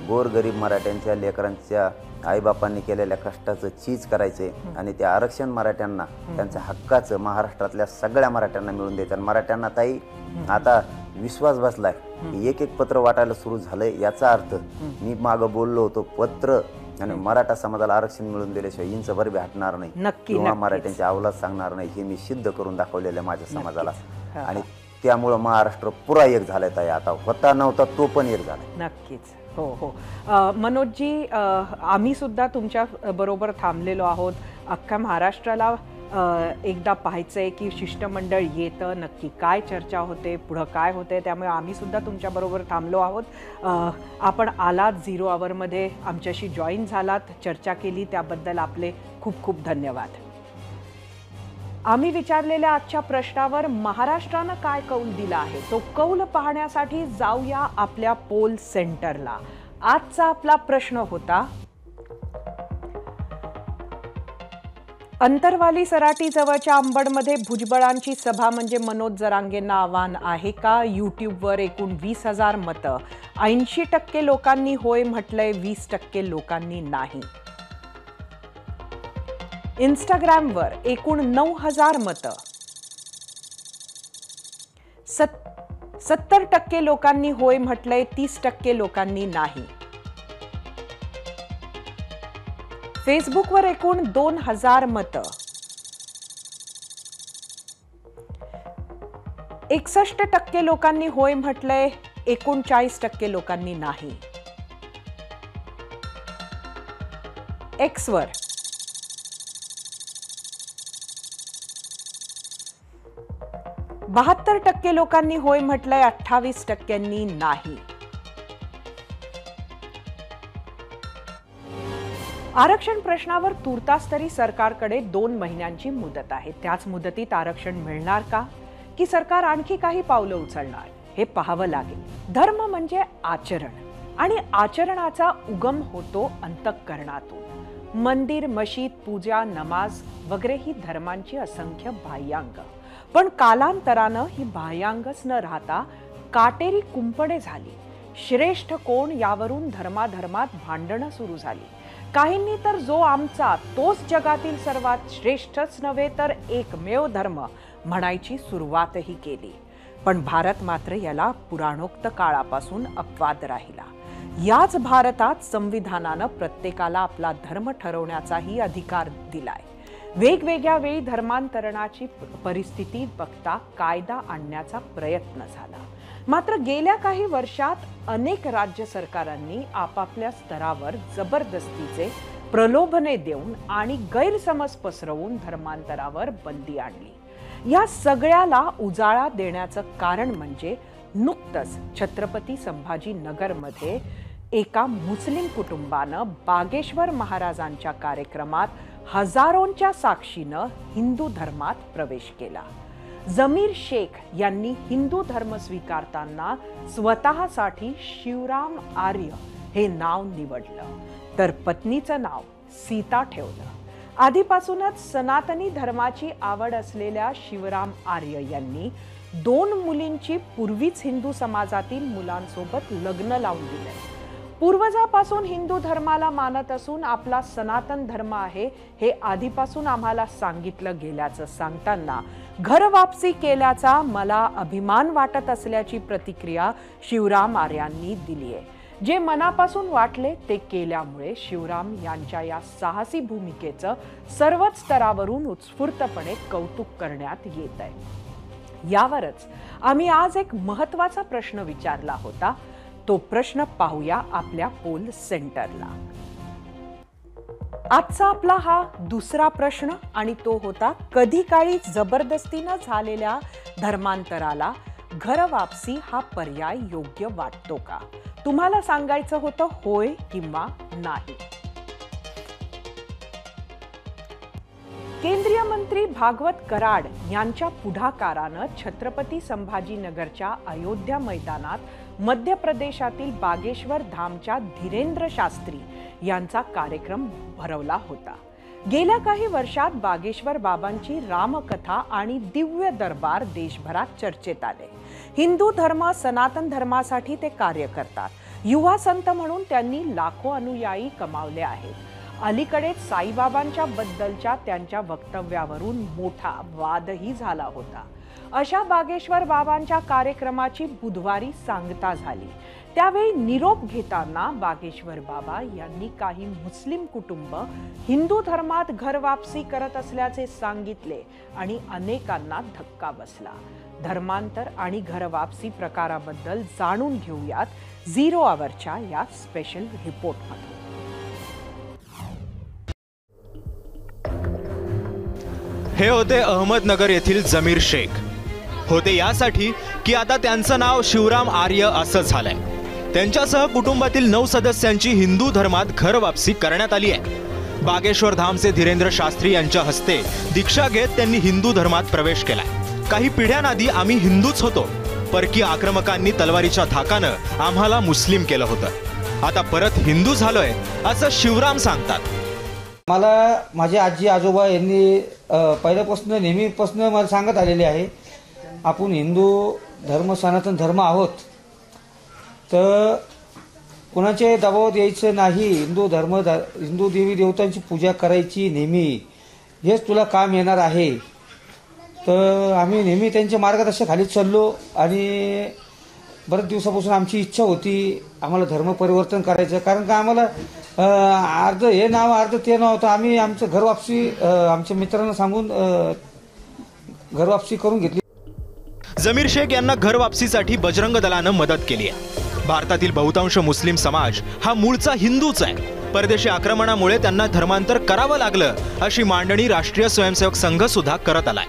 [SPEAKER 3] गोरगरीब मराठ्यांच्या लेकरांच्या आईबापांनी केलेल्या कष्टाचं चीज करायचंय आणि ते आरक्षण मराठ्यांना त्यांच्या हक्काचं महाराष्ट्रातल्या सगळ्या मराठ्यांना मिळून द्यायचं. आणि मराठ्यांना ताई आता विश्वास बसलाय. एक पत्र वाटायला सुरू झालंय. याचा अर्थ मी मागं बोललो होतो पत्र आणि मराठा समाजाला आरक्षण मिळून दिल्याशिवाय इंचभर बी हटणार नाही किंवा मराठ्यांच्या अवलाद सांगणार नाही. हे मी सिद्ध करून दाखवलेलं माझ्या समाजाला. आणि त्यामुळं महाराष्ट्र पुरा एक झालाय ताई. आता होता नव्हता तो पण एक झालाय.
[SPEAKER 1] नक्कीच. हो हो. मनोजजी, आम्ही सुद्धा तुमच्या बरोबर थांबलेलो आहोत. अख्ख्या महाराष्ट्राला एकदा पाहायचंय की शिष्टमंडळ येतं, नक्की काय चर्चा होते, पुढं काय होते. त्यामुळे आम्ही सुद्धा तुमच्याबरोबर थांबलो आहोत. आपण आलात 0 आवरमध्ये, आमच्याशी जॉईन झालात, चर्चा केली, त्याबद्दल आपले खूप खूप धन्यवाद. आम्ही विचारलेल्या आजच्या प्रश्नावर महाराष्ट्रानं काय कौल दिला आहे तो कौल पाहण्यासाठी जाऊया आपल्या पोल सेंटरला. आजचा आपला प्रश्न होता, अंतरवाली सराटी जवळच्या अंबडमध्ये भुजबळांची सभा म्हणजे मनोज जरांगेंना आव्हान आहे का? यूट्यूबवर एकूण 20,000 मतं. 80% लोकांनी होय म्हटलंय, 20% लोकांनी नाही. इंस्टाग्रामवर एकूण 9,000 मतं. 70% लोकांनी होय म्हटलंय, 30% लोकांनी नाही. फेसबुकवर एकूण 2,000 मतं. 61% लोकांनी होय म्हटलंय, 39% लोकांनी नाही. एक्सवर 72% लोकांनी होय म्हटलंय, 28% नाही. आरक्षण प्रश्नावर तुर्तास तरी सरकारकडे 2 महिन्यांची मुदत आहे. त्याच मुदतीत आरक्षण मिळणार का, की सरकार आणखी काही पावलं उचलणार, हे पाहावं लागेल. धर्म म्हणजे आचरण आणि आचरणाचा उगम होतो अंतःकरणातून. मंदिर, मशीद, पूजा, नमाज वगैरे ही धर्मांची असंख्य बाह्यांग. पण कालांतरानं ही बाह्यांगच न राहता काटेरी कुंपणे झाली. श्रेष्ठ कोण यावरून धर्माधर्मात भांडणं सुरू झाली. काहींनी तर जो आमचा तोच जगातील सर्वात श्रेष्ठच नव्हे तर एकमेव धर्म म्हणायची सुरुवातही केली. पण भारत मात्र याला पुराणोक्त काळापासून अपवाद राहिला. याच भारतात संविधानानं प्रत्येकाला आपला धर्म ठरवण्याचाही अधिकार दिलाय. वेगवेगळ्या वेळी धर्मांतरणाची परिस्थिती बघता कायदा आणण्याचा प्रयत्न झाला. मात्र गेल्या काही वर्षात अनेक राज्य सरकारांनी आपापल्या स्तरावर जबरदस्तीचे प्रलोभने देऊन आणि गैरसमज पसरवून धर्मांतरावर बंदी आणली. या सगळ्याला उजाळा देण्याचं कारण म्हणजे नुकतंच छत्रपती संभाजीनगरमध्ये एका मुस्लिम कुटुंबानं बागेश्वर महाराजांच्या कार्यक्रमात हजारोंच्या साक्षीनं हिंदू धर्मात प्रवेश केला. जमीर शेख यांनी हिंदू धर्म स्वीकारताना स्वतःसाठी शिवराम आर्य हे नाव निवडलं, तर पत्नीचं नाव सीता ठेवलं. आधीपासूनच सनातनी धर्माची आवड असलेल्या शिवराम आर्य यांनी 2 मुलींची पूर्वीच हिंदू समाजातील मुलांसोबत लग्न लावून दिले. पूर्वजापासून हिंदू धर्माला मानत असून आपला सनातन धर्म आहे हे आधीपासून आम्हाला सांगितलं गेल्याचं सांगताना घर वापसी केल्याचा मला अभिमान वाटत असल्याची प्रतिक्रिया शिवराम आर्यांनी दिली आहे. जे मनापासून वाटले ते केल्यामुळे शिवराम यांच्या या साहसी भूमिकेचं सर्वच स्तरावरून उत्स्फूर्तपणे कौतुक करण्यात येत आहे. यावरच आम्ही आज एक महत्त्वाचा प्रश्न विचारला होता. तो प्रश्न पाहूया आपल्या पोल सेंटरला. आजचा आपला हा दुसरा प्रश्न आणि तो होता, कधी काळी जबरदस्तीनं झालेल्या धर्मांतराला घर वापसी हा पर्याय योग्य वाटतो का? तुम्हाला सांगायचं होतं होय किंवा नाही. केंद्रीय मंत्री भागवत कराड यांच्या पुढाकारानं छत्रपती संभाजीनगरच्या अयोध्या मैदानात मध्य प्रदेशातील बागेश्वर धामच्या धीरेंद्र शास्त्री यांचा कार्यक्रम भरवला होता. गेल्या काही वर्षात बागेश्वर बाबांची रामकथा आणि दिव्य दरबार देशभरात चर्चेत आले. हिंदू धर्म सनातन धर्मासाठी ते कार्य करतात. युवा संत म्हणून त्यांनी लाखो अनुयायी कमावले आहेत. अलीकडेच साईबाबांच्या बद्दलच्या त्यांच्या वक्तव्यावरून मोठा वादही झाला होता. अशा बागेश्वर बाबांच्या कार्यक्रमाची बुधवारी सांगता झाली. त्यावेळी निरोप घेताना बागेश्वर बाबा यांनी काही मुस्लिम कुटुंब हिंदू धर्मात घर वापसी करत असल्याचे सांगितले आणि अनेकांना धक्का बसला. धर्मांतर आणि घर वापसी प्रकाराबद्दल जाणून घेऊयात 0 आवरच्या या स्पेशल रिपोर्टमध्ये.
[SPEAKER 8] हे होते अहमदनगर येथील जमीर शेख. होते यासाठी की आता त्यांचं नाव शिवराम आर्य असं झालंय. त्यांच्यासह कुटुंबातील 9 सदस्यांची हिंदू धर्मात घर वापसी करण्यात आली आहे. बागेश्वर धामचे धीरेंद्र शास्त्री यांच्या हस्ते दीक्षा घेत त्यांनी हिंदू धर्मात प्रवेश केलाय. काही पिढ्यांआधी आम्ही हिंदूच होतो. परकीय आक्रमकांनी तलवारीच्या धाकानं आम्हाला मुस्लिम केलं होतं. आता परत हिंदू झालोय असं शिवराम सांगतात.
[SPEAKER 9] मला माझे आजी आजोबा यांनी पहिल्यापासून नेहमीपासून मला सांगत आलेले आहे, आपण हिंदू धर्म सनातन धर्म आहोत, तर कोणाच्या दबावात यायचं नाही. हिंदू देवी देवतांची पूजा करायची नेहमी, हेच तुला काम येणार आहे. तर आम्ही नेहमी त्यांच्या मार्गदर्शनाखाली चाललो आणि बरेच दिवसापासून आमची इच्छा होती आम्हाला धर्म परिवर्तन करायचं. कारण का आम्हाला अर्ध हे नाव अर्ध ते नाव होतं. आम्ही आमचं घर वापसी आमच्या मित्रांना सांगून घर वापसी करून घेतली.
[SPEAKER 8] जमीर शेख यांना घर वापसीसाठी बजरंग दलानं मदत केली आहे. भारतातील बहुतांश मुस्लिम समाज हा मूळचा हिंदूच आहे. परदेशी आक्रमणामुळे त्यांना धर्मांतर करावं लागलं अशी मांडणी राष्ट्रीय स्वयंसेवक संघ सुद्धा करत आलाय.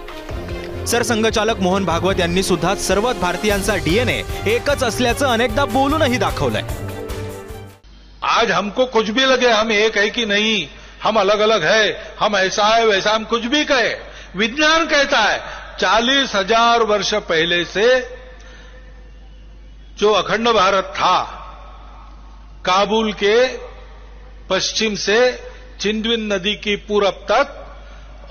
[SPEAKER 8] सरसंघचालक मोहन भागवत यांनी सुद्धा सर्व भारतीयांचा डीएनए एकच असल्याचं अनेकदा बोलूनही दाखवलंय.
[SPEAKER 10] आज हमको कुछ भी लगे हम एक है कि नहीं, हम अलग अलग है, हम ऐसा है वैसा, हम कुछ भी कहे, विज्ञान कहता है 40,000 वर्ष पहले से जो अखंड भारत था, काबुल के पश्चिम से चिंदविन नदी की पूरब तक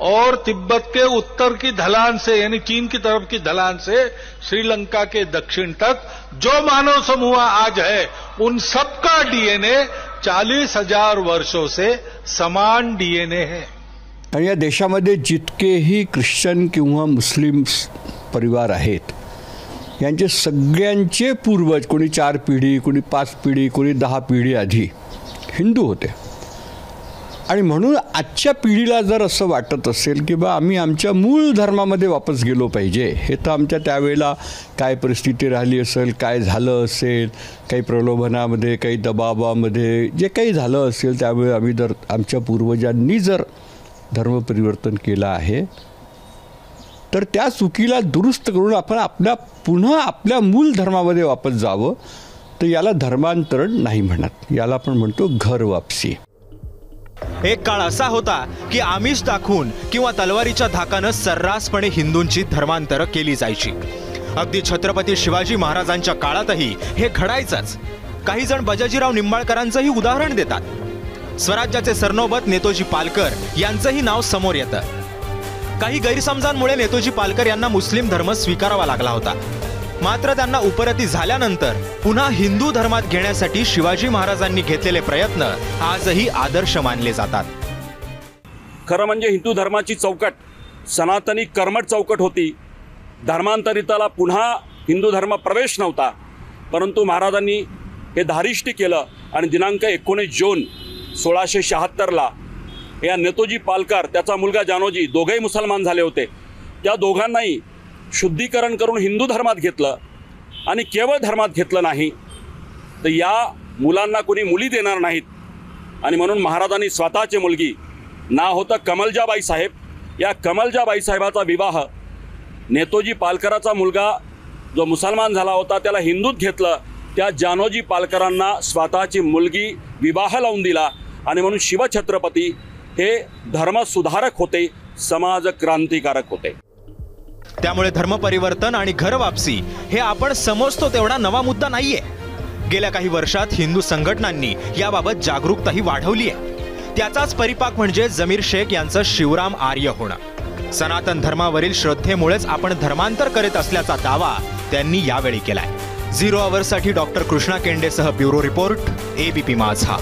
[SPEAKER 10] और तिब्बत के उत्तर की ढलान से यानी चीन की तरफ की ढलान से श्रीलंका के दक्षिण तक जो मानव समूह आज है उन सबका डीएनए 40,000 वर्षों से समान डीएनए है।
[SPEAKER 11] आणि या देशामध्ये जितकेही ख्रिश्चन किंवा मुस्लिम परिवार आहेत यांचे सगळ्यांचे पूर्वज कोणी 4 पिढी, कोणी 5 पिढी, कोणी 10 पिढी आधी हिंदू होते. आणि म्हणून आजच्या पिढीला जर असं वाटत असेल की बा आम्ही आमच्या मूळ धर्मामध्ये वापस गेलो पाहिजे, हे तर आमच्या त्यावेळेला काय परिस्थिती राहिली असेल, काय झालं असेल, काही प्रलोभनामध्ये, काही दबावामध्ये जे काही झालं असेल त्यावेळी आम्ही जर आमच्या पूर्वजांनी जर धर्म परिवर्तन केलं आहे तर त्या चुकीला दुरुस्त करून आपण पुन्हा आपल्या मूळ धर्मामध्ये वापस जावं. तर याला धर्मांतरण नाही म्हणत, याला आपण म्हणतो घर वापसी.
[SPEAKER 8] एक काळ असा होता की आमिष दाखवून किंवा तलवारीच्या धाकानं सर्रासपणे हिंदूंची धर्मांतरं केली जायची. अगदी छत्रपती शिवाजी महाराजांच्या काळातही हे घडायचंच. काही जण बजाजीराव निंबाळकरांचंही उदाहरण देतात. स्वराज्याचे सरनोबत नेतोजी पालकर यांचंही नाव समोर येतं. काही गैरसमजांमुळे नेतोजी पालकर यांना मुस्लिम धर्म स्वीकारावा लागला होता. मात्र त्यांना उपरती झाल्यानंतर पुन्हा हिंदू धर्मात घेण्यासाठी शिवाजी महाराजांनी घेतलेले प्रयत्न आजही आदर्श मानले जातात.
[SPEAKER 12] खरं म्हणजे हिंदू धर्माची चौकट सनातनी कर्मठ चौकट होती. धर्मांतरिताला पुन्हा हिंदू धर्म प्रवेश नव्हता. परंतु महाराजांनी हे धारिष्ट केलं आणि दिनांक 19 जून 1676ला या नेतोजी पालकर त्याचा मुलगा जानोजी दोघेही मुसलमान झाले होते. त्या दोघांनाही शुद्धीकरण करून हिंदू धर्मात घेतलं. आणि केवळ धर्मात घेतलं नाही तर या मुलांना कोणी मुली देणार नाहीत आणि म्हणून महाराजांनी स्वतःची मुलगी, नाव होतं कमलजाबाई साहेब, या कमलजाबाई साहेबाचा विवाह नेतोजी पालकराचा मुलगा जो मुसलमान झाला होता त्याला हिंदूत घेतलं. त्या जानोजी पालकरांना स्वतःची मुलगी विवाह लावून दिला आणि म्हणून शिवछत्रपती हे धर्मसुधारक होते, समाज क्रांतिकारक होते.
[SPEAKER 8] त्यामुळे धर्मपरिवर्तन आणि घर वापसी हे आपण समजतो तेवढा नवा मुद्दा नाहीये. गेल्या काही वर्षात हिंदू संघटनांनी याबाबत जागरूकताही वाढवली आहे. त्याचाच परिपाक म्हणजे जमीर शेख यांचं शिवराम आर्य होणं. सनातन धर्मावरील श्रद्धेमुळेच आपण धर्मांतर करीत असल्याचा दावा त्यांनी यावेळी केलाय. 0 आवर्ससाठी डॉक्टर कृष्णा केंडेसह ब्युरो रिपोर्ट, ABP माझा.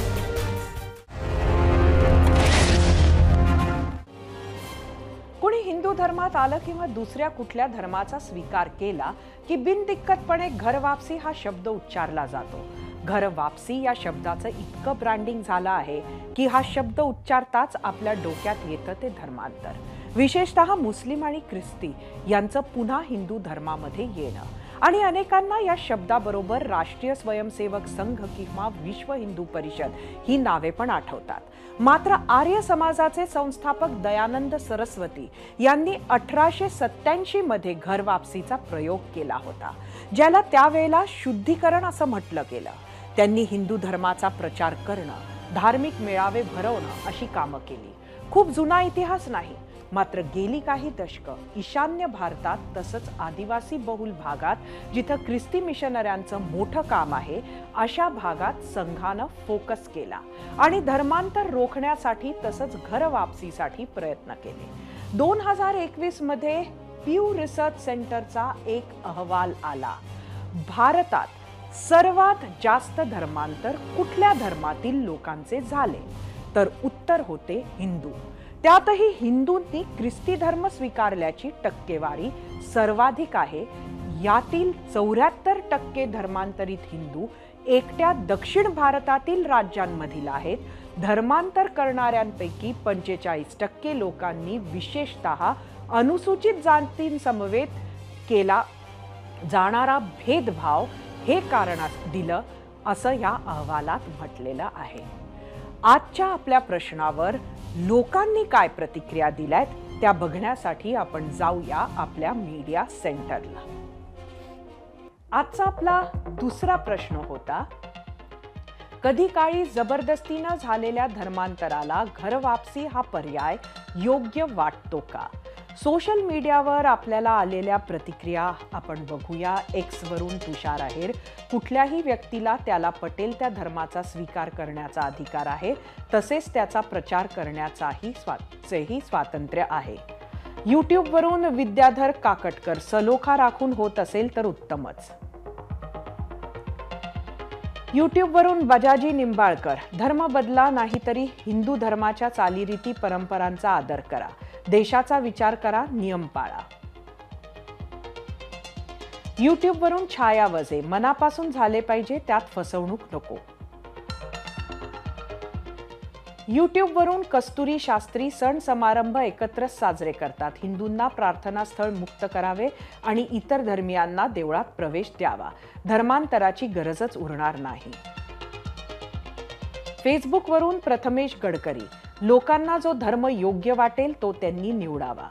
[SPEAKER 1] कोणी हिंदू धर्मात आलं किंवा दुसऱ्या कुठल्या धर्माचा स्वीकार केला की बिनदिक्कतपणे घर वापसी हा शब्द उच्चारला जातो. घर वापसी या शब्दाचं इतकं ब्रँडिंग झालं आहे की हा शब्द उच्चारताच आपल्या डोक्यात येतं ते धर्मांतर. विशेषतः मुस्लिम आणि ख्रिस्ती यांचं पुन्हा हिंदू धर्मामध्ये येणं. आणि अनेकांना या शब्दाबरोबर राष्ट्रीय स्वयंसेवक संघ किंवा विश्व हिंदू परिषद ही नावे पण आठवतात. मात्र आर्य समाजाचे संस्थापक दयानंद सरस्वती यांनी 1887 मध्ये घर वापसीचा प्रयोग केला होता, ज्याला त्यावेळेला शुद्धीकरण असं म्हटलं गेलं. त्यांनी हिंदू धर्माचा प्रचार करणं, धार्मिक मेळावे भरवणं अशी कामं केली. खूप जुना इतिहास नाही, मात्र गेली काही दशकं ईशान्य भारतात तसंच आदिवासी बहुल भागात जिथं ख्रिस्ती मिशनऱ्यांचं मोठं काम आहे अशा भागात संघानं फोकस केला आणि धर्मांतर रोखण्यासाठी तसंच घर वापसीसाठी प्रयत्न केले. 2021 मध्ये प्यू रिसर्च सेंटरचा एक अहवाल आला. भारतात सर्वात जास्त धर्मांतर कुठल्या धर्मातील लोकांचे झाले तर उत्तर होते हिंदू. त्यातही हिंदूंनी ख्रिस्ती धर्म स्वीकारल्याची टक्केवारी सर्वाधिक आहे. यातील 74% धर्मांतरित हिंदू एकट्या दक्षिण भारतातील राज्यांमधील आहेत. धर्मांतर करणाऱ्यांपैकी 45% लोकांनी विशेषतः अनुसूचित जातींसमवेत केला जाणारा भेदभाव हे कारण दिलं असं या अहवालात म्हटलेलं आहे. आजच्या आपल्या प्रश्नावर लोकांनी काय प्रतिक्रिया दिल्यात त्या बघण्यासाठी आपण जाऊया आपल्या मीडिया सेंटरला. आजचा आपला दुसरा प्रश्न होता, कधी काळी जबरदस्तीनं झालेल्या धर्मांतराला घर वापसी हा पर्याय योग्य वाटतो का? सोशल मीडियावर आपल्याला आलेल्या प्रतिक्रिया आपण बघूया. एक्सवरून तुषार आहेर, कुठल्याही व्यक्तीला त्याला पटेल त्या धर्माचा स्वीकार करण्याचा अधिकार आहे, तसेच त्याचा प्रचार करण्याचाही स्वातंत्र्य आहे. यूट्यूबवरून विद्याधर काकटकर, सलोखा राखून होत असेल तर उत्तमच. यूट्यूबवरून बजाजी निंबाळकर, धर्म बदला नाहीतरी हिंदू धर्माच्या चालीरीती परंपरांचा आदर करा, देशाचा विचार करा, नियम पाळा. यूट्यूबवरून छाया वजे, मनापासून झाले पाहिजे, त्यात फसवणूक नको. यूट्यूबवरून कस्तुरी शास्त्री, सण समारंभ एकत्रच साजरे करतात, हिंदूंना प्रार्थनास्थळ मुक्त करावे आणि इतर धर्मियांना देवळात प्रवेश द्यावा, धर्मांतराची गरजच उरणार नाही. फेसबुकवरून प्रथमेश गडकरी, लोकांना जो धर्म योग्य वाटेल तो त्यांनी निवडावा.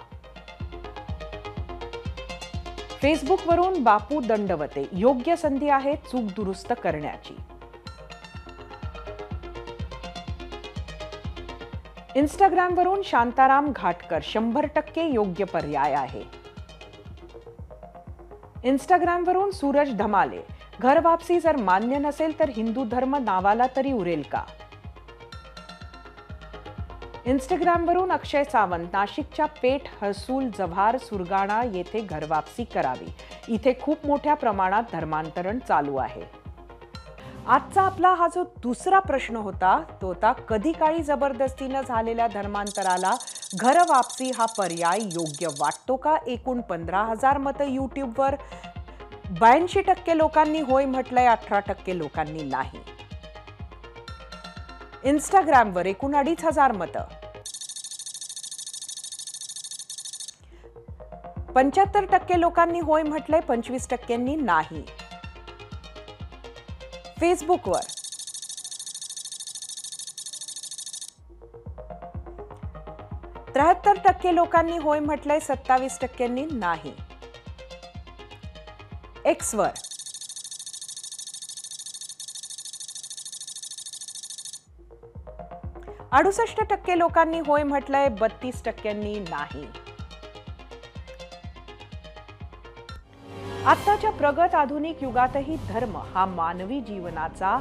[SPEAKER 1] फेसबुकवरून बापू दंडवते, योग्य संधी आहे चूक दुरुस्त करण्याची. इंस्टाग्रामवरून शांताराम घाटकर, 100% योग्य पर्याय आहे. इंस्टाग्रामवरून सूरज धमाले, घर वापसी जर मान्य नसेल तर हिंदू धर्म नावाला तरी उरेल का. इंस्टाग्रामवरून अक्षय सावंत, नाशिकच्या पेठ, हसूल, जव्हार, सुरगाणा येथे घरवापसी करावी, इथे खूप मोठ्या प्रमाणात धर्मांतरण चालू आहे. आजचा आपला हा जो दुसरा प्रश्न होता तो होता, कधी काळी जबरदस्तीनं झालेल्या धर्मांतराला घरवापसी हा पर्याय योग्य वाटतो का. एकूण 15,000 मतं यूट्यूबवर, 82% लोकांनी होय म्हटलंय, 18% लोकांनी नाही. इंस्टाग्रामवर एकूण 2,500 मतं, 75% लोकांनी होय म्हटलंय, 25% नाही. फेसबुकवर %73 लोकांनी होय म्हटलंय, 27% नाही. एक्सवर 68% लोकांनी होय म्हटलंय, 32% नाही. आताच्या प्रगत आधुनिक युगातही धर्म हा मानवी जीवनाचा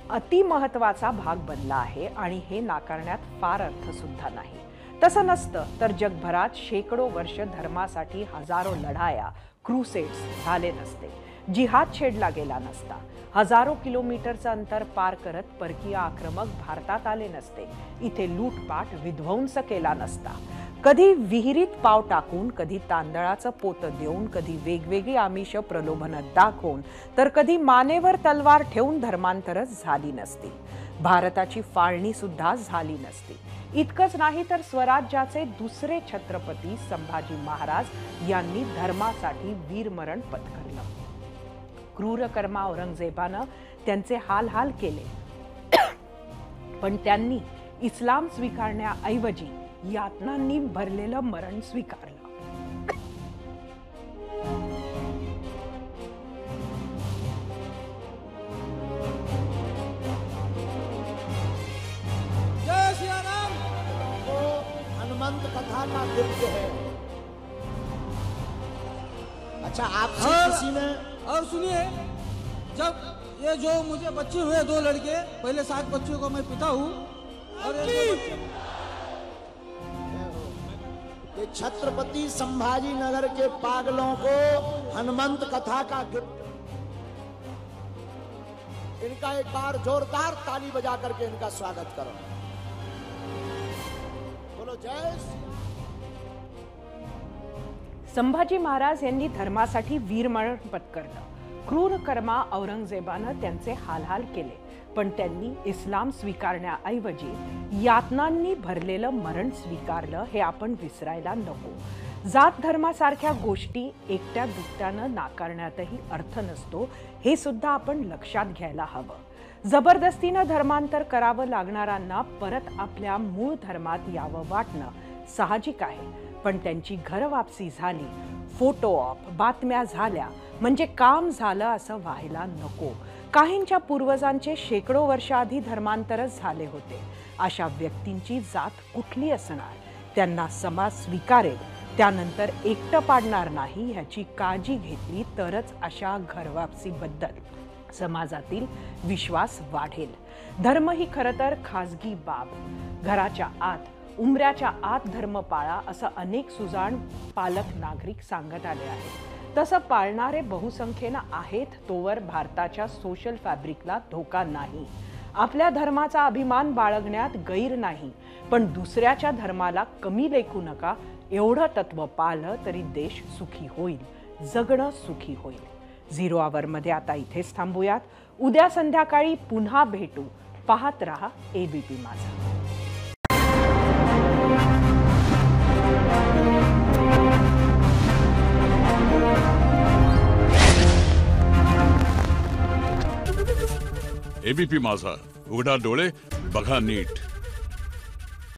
[SPEAKER 1] अतिमहत्वाचा भाग बनला आहे आणि हे नाकारण्यात फार अर्थ सुद्धा नाही. तसं नसतं तर जगभरात शेकडो वर्ष धर्मासाठी हजारो लढाया, क्रुसेड्स झाले नसते, जिहाद छेडला गेला नसता, हजारो किलोमीटरचं अंतर पार करत परकीय आक्रमक भारतात आले नसते, इथे लूटपाट, विध्वंस केला नसता. कधी विहिरीत पाव टाकून, कधी तांदळाचं पोतं देऊन, कधी वेगवेगळी आमिष प्रलोभनं दाखवून, तर कधी मानेवर तलवार ठेवून धर्मांतरच झाली नसती. भारताची फाळणी सुद्धा झाली नसती. इतकंच नाही तर स्वराज्याचे दुसरे छत्रपती संभाजी महाराज यांनी धर्मासाठी वीरमरण पत्करलं. क्रूरकर्मा औरंगजेबानं त्यांचे हाल केले, पण त्यांनी इस्लाम स्वीकारण्याऐवजी यातनांनी भरलेलं मरण स्वीकारलं.
[SPEAKER 13] जय श्री राम. वो हनुमंत कथा का गिफ्ट है. अच्छा, आपसे किसी ने
[SPEAKER 14] और सुनिए, जब ये जो मुझे बच्चे हुए 2 लड़के, पहले 7 बच्चों को मैं पिता हूँ और
[SPEAKER 13] ये छत्रपति संभाजी नगर के पागलों को हनुमंत कथा का गिफ्ट. इनका एक बार जोरदार ताली बजा करके इनका स्वागत करो. बोलो जय.
[SPEAKER 1] संभाजी महाराज यांनी धर्मासाठी वीरमरण पत्करलं. क्रूरकर्मा औरंगजेबानं त्यांचे हाल केले, पण त्यांनी इस्लाम स्वीकारण्याऐवजी यातनांनी भरलेलं मरण स्वीकारलं, हे आपण विसरायला नको. जात धर्मासारख्या गोष्टी एकट्या दुकट्यानं नाकारण्यातही अर्थ नसतो, हे सुद्धा आपण लक्षात घ्यायला हवं. जबरदस्तीनं धर्मांतर करावं लागणाऱ्यांना परत आपल्या मूळ धर्मात यावं वाटणं साहजिक आहे, पण त्यांची घरवापसी झाली, फोटो ऑफ, बातम्या झाल्या म्हणजे काम झालं असं व्हायला नको. काहींच्या पूर्वजांचे शेकडो वर्ष आधी धर्मांतरच झाले होते. अशा व्यक्तींची जात कुठली असणार, त्यांना समाज स्वीकारेल त्यानंतर एकटं पाडणार नाही ह्याची काळजी घेतली तरच अशा घरवापसीबद्दल समाजातील विश्वास वाढेल. धर्म ही खरं तर खाजगी बाब. घराच्या आत उंबऱ्याच्या आत धर्म पाळा असं अनेक सुजाण पालक नागरिक सांगत आले आहेत. तसं पाळणारे बहुसंख्येनं आहेत तोवर भारताच्या सोशल फॅब्रिकला धोका नाही. आपल्या धर्माचा अभिमान बाळगण्यात गैर नाही, पण दुसऱ्याच्या धर्माला कमी लेखू नका एवढं तत्व पाळलं तरी देश सुखी होईल, जगणं सुखी होईल. 0 आवरमध्ये आता इथेच थांबूयात. उद्या संध्याकाळी पुन्हा भेटू. पाहत रहा ABP माझा.
[SPEAKER 15] ABP माझा, उघडा डोळे बघा नीट.